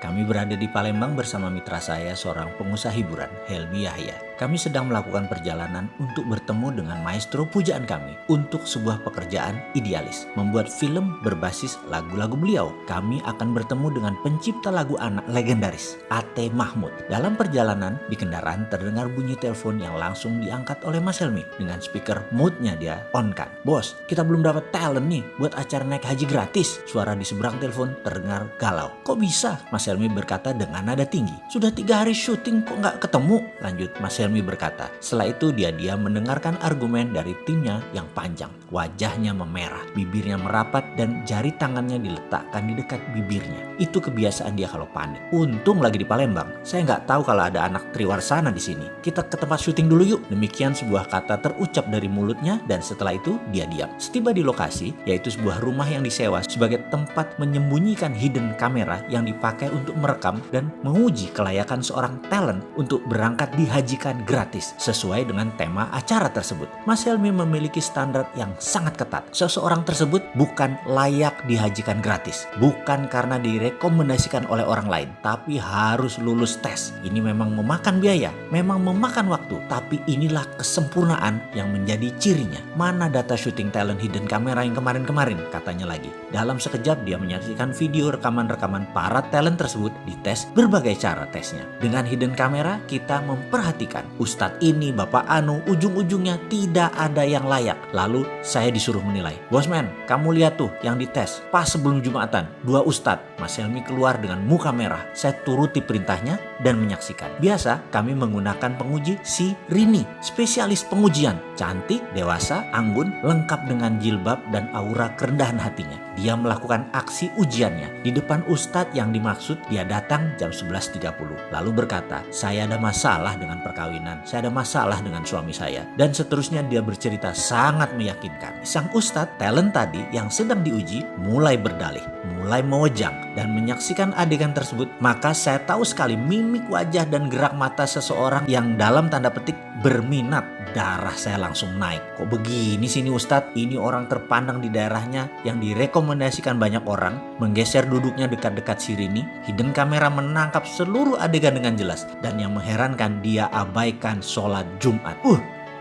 Kami berada di Palembang bersama mitra saya, seorang pengusaha hiburan, Helmi Yahya. Kami sedang melakukan perjalanan untuk bertemu dengan maestro pujaan kami untuk sebuah pekerjaan idealis, membuat film berbasis lagu-lagu beliau. Kami akan bertemu dengan pencipta lagu anak legendaris, A.T. Mahmud. Dalam perjalanan di kendaraan terdengar bunyi telepon yang langsung diangkat oleh Mas Helmi. Dengan speaker mode-nya dia on-kan. "Bos, kita belum dapat talent nih buat acara naik haji gratis." Suara di seberang telepon terdengar galau. "Kok bisa?" Mas Helmi berkata dengan nada tinggi. "Sudah 3 hari syuting kok nggak ketemu?" Lanjut Mas Helmi berkata. Setelah itu dia mendengarkan argumen dari timnya yang panjang. Wajahnya memerah, bibirnya merapat dan jari tangannya diletakkan di dekat bibirnya. Itu kebiasaan dia kalau panik. Untung lagi di Palembang. Saya nggak tahu kalau ada anak Triwarsana di sini. Kita ke tempat syuting dulu yuk. Demikian sebuah kata terucap dari mulutnya dan setelah itu dia diam. Setiba di lokasi, yaitu sebuah rumah yang disewa sebagai tempat menyembunyikan hidden kamera yang dipakai untuk merekam dan menguji kelayakan seorang talent untuk berangkat dihajikan gratis sesuai dengan tema acara tersebut. Mas Helmi memiliki standar yang sangat ketat. Seseorang tersebut bukan layak dihajikan gratis, bukan karena direkomendasikan oleh orang lain, tapi harus lulus tes. Ini memang memakan biaya, memang memakan waktu, tapi inilah kesempurnaan yang menjadi cirinya. Mana data syuting talent hidden kamera yang kemarin-kemarin, katanya lagi. Dalam sekejap dia menyaksikan video rekaman-rekaman para talent tersebut dites berbagai cara tesnya. Dengan hidden kamera kita memperhatikan Ustadz ini, Bapak Anu, ujung-ujungnya tidak ada yang layak. Lalu saya disuruh menilai. "Bosman, kamu lihat tuh yang dites pas sebelum Jumatan, 2 Ustadz." Mas Helmi keluar dengan muka merah. Saya turuti perintahnya dan menyaksikan. Biasa kami menggunakan penguji si Rini, spesialis pengujian. Cantik, dewasa, anggun, lengkap dengan jilbab dan aura kerendahan hatinya. Dia melakukan aksi ujiannya di depan Ustadz yang dimaksud. Dia datang jam 11.30 lalu berkata, "Saya ada masalah dengan perkawinan, saya ada masalah dengan suami saya." Dan seterusnya dia bercerita sangat meyakinkan. Sang Ustadz talent tadi yang sedang diuji mulai berdalih, mulai mewejang dan menyaksikan adegan tersebut. Maka saya tahu sekali mimik wajah dan gerak mata seseorang yang dalam tanda petik berminat. Darah saya langsung naik. Kok begini sih ini Ustadz? Ini orang terpandang di daerahnya yang direkomendasikan banyak orang. Menggeser duduknya dekat-dekat si Rini. Hidden kamera menangkap seluruh adegan dengan jelas. Dan yang mengherankan dia abaikan sholat Jumat.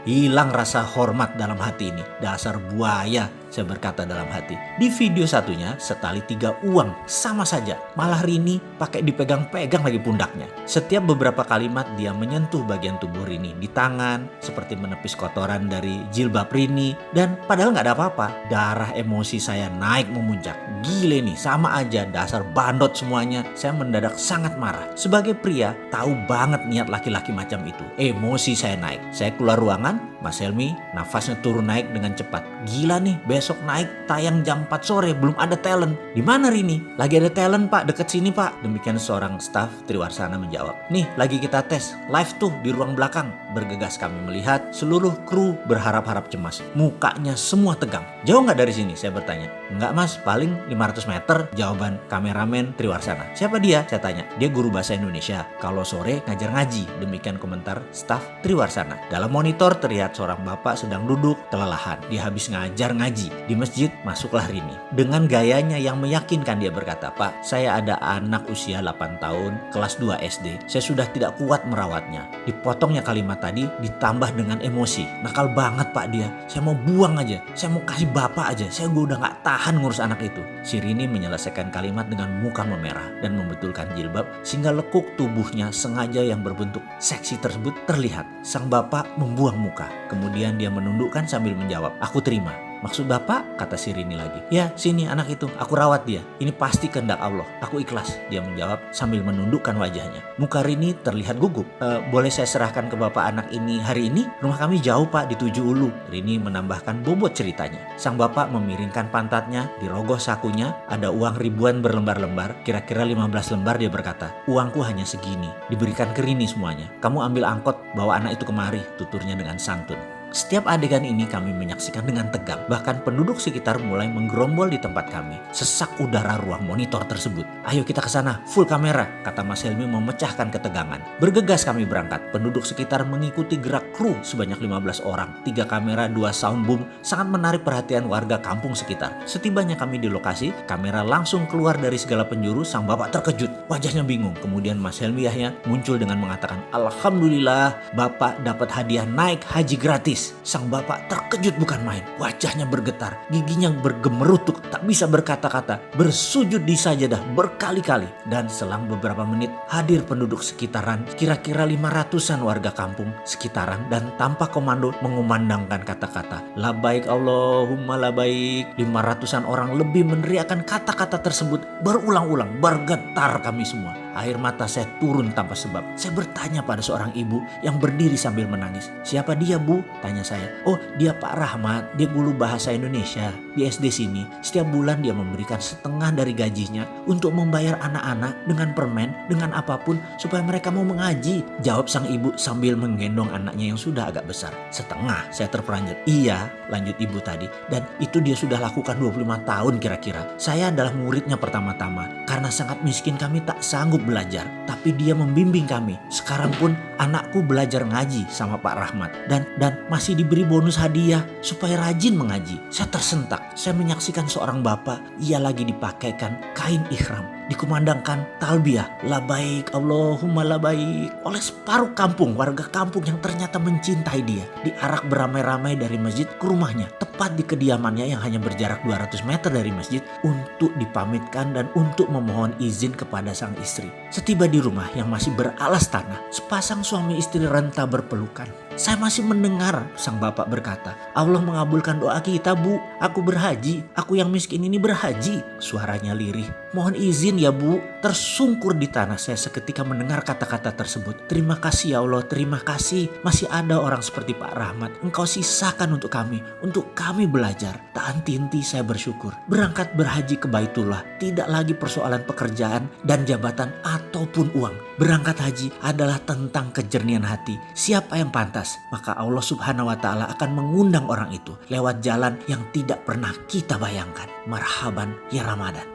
Hilang rasa hormat dalam hati ini. Dasar buaya, saya berkata dalam hati. Di video satunya setali 3 uang sama saja. Malah Rini pakai dipegang-pegang lagi pundaknya. Setiap beberapa kalimat dia menyentuh bagian tubuh Rini di tangan, seperti menepis kotoran dari jilbab Rini. Dan padahal nggak ada apa-apa. Darah emosi saya naik memuncak. Gile nih, sama aja, dasar bandot semuanya. Saya mendadak sangat marah. Sebagai pria, tahu banget niat laki-laki macam itu. Emosi saya naik. Saya keluar ruangan. Mas Helmi nafasnya turun naik dengan cepat. "Gila nih, besok naik tayang jam 4 sore belum ada talent." "Di mana Rini?" "Lagi ada talent Pak, deket sini Pak." Demikian seorang staf Triwarsana menjawab. "Nih lagi kita tes, live tuh di ruang belakang." Bergegas kami melihat seluruh kru berharap-harap cemas. Mukanya semua tegang. "Jauh nggak dari sini?" saya bertanya. "Enggak Mas, paling 500 meter." Jawaban kameramen Triwarsana. "Siapa dia?" saya tanya. "Dia guru bahasa Indonesia. Kalau sore ngajar ngaji." Demikian komentar staf Triwarsana. Dalam monitor terlihat seorang bapak sedang duduk kelelahan. Dia habis ngajar ngaji. Di masjid masuklah Rini. Dengan gayanya yang meyakinkan dia berkata, "Pak, saya ada anak usia 8 tahun, kelas 2 SD. Saya sudah tidak kuat merawatnya." Dipotongnya kalimat tadi ditambah dengan emosi. "Nakal banget Pak dia. Saya mau buang aja. Saya mau kasih bapak aja. Saya udah gak tahan ngurus anak itu." Si Rini menyelesaikan kalimat dengan muka memerah dan membetulkan jilbab sehingga lekuk tubuhnya sengaja yang berbentuk seksi tersebut terlihat. Sang bapak membuang muka. Kemudian dia menundukkan sambil menjawab, "Aku terima." "Maksud Bapak?" kata si Rini lagi. "Ya, sini anak itu, aku rawat dia. Ini pasti kehendak Allah. Aku ikhlas." Dia menjawab sambil menundukkan wajahnya. Muka Rini terlihat gugup. Boleh saya serahkan ke Bapak anak ini hari ini? Rumah kami jauh Pak, di 7 Ulu." Rini menambahkan bobot ceritanya. Sang bapak memiringkan pantatnya, di rogoh sakunya ada uang ribuan berlembar-lembar, kira-kira 15 lembar. Dia berkata, "Uangku hanya segini, diberikan ke Rini semuanya. Kamu ambil angkot, bawa anak itu kemari," tuturnya dengan santun. Setiap adegan ini kami menyaksikan dengan tegang. Bahkan penduduk sekitar mulai menggerombol di tempat kami. Sesak udara ruang monitor tersebut. Ayo kita ke sana, full kamera, kata Mas Helmi memecahkan ketegangan. Bergegas kami berangkat. Penduduk sekitar mengikuti gerak kru sebanyak 15 orang. 3 kamera, 2 sound boom sangat menarik perhatian warga kampung sekitar. Setibanya kami di lokasi, kamera langsung keluar dari segala penjuru. Sang bapak terkejut, wajahnya bingung. Kemudian Mas Helmi Yahya muncul dengan mengatakan, Alhamdulillah, bapak dapat hadiah naik haji gratis. Sang bapak terkejut bukan main. Wajahnya bergetar, giginya bergemerutuk, tak bisa berkata-kata, bersujud di sajadah berkali-kali. Dan selang beberapa menit hadir penduduk sekitaran, kira-kira 500-an warga kampung sekitaran, dan tanpa komando mengumandangkan kata-kata labaik Allahumma labaik. 500-an orang lebih meneriakkan kata-kata tersebut berulang-ulang. Bergetar kami semua. Air mata saya turun tanpa sebab. Saya bertanya pada seorang ibu yang berdiri sambil menangis. Siapa dia, Bu? Tanya saya. Oh, dia Pak Rahmat. Dia guru bahasa Indonesia di SD sini. Setiap bulan dia memberikan setengah dari gajinya untuk membayar anak-anak dengan permen, dengan apapun supaya mereka mau mengaji. Jawab sang ibu sambil menggendong anaknya yang sudah agak besar. Setengah, saya terperanjat. Iya, lanjut ibu tadi. Dan itu dia sudah lakukan 25 tahun kira-kira. Saya adalah muridnya pertama-tama. Karena sangat miskin kami tak sanggup belajar, tapi dia membimbing kami. Sekarang pun anakku belajar ngaji sama Pak Rahmat dan masih diberi bonus hadiah supaya rajin mengaji. Saya tersentak. Saya menyaksikan seorang bapak, ia lagi dipakaikan kain ihram, dikumandangkan talbiyah labaik Allahumma labaik oleh separuh kampung, warga kampung yang ternyata mencintai dia. Diarak beramai-ramai dari masjid ke rumahnya, tepat di kediamannya yang hanya berjarak 200 meter dari masjid, untuk dipamitkan dan untuk memohon izin kepada sang istri. Setiba di rumah yang masih beralas tanah, sepasang suami istri renta berpelukan. Saya masih mendengar sang bapak berkata, Allah mengabulkan doa kita, Bu. Aku berhaji. Aku yang miskin ini berhaji. Suaranya lirih. Mohon izin ya, Bu. Tersungkur di tanah saya seketika mendengar kata-kata tersebut. Terima kasih ya Allah, terima kasih. Masih ada orang seperti Pak Rahmat. Engkau sisakan untuk kami belajar. Tak henti-henti saya bersyukur. Berangkat berhaji ke Baitullah tidak lagi persoalan pekerjaan dan jabatan ataupun uang. Berangkat haji adalah tentang kejernihan hati. Siapa yang pantas, maka Allah Subhanahu wa Ta'ala akan mengundang orang itu lewat jalan yang tidak pernah kita bayangkan. Marhaban ya Ramadan.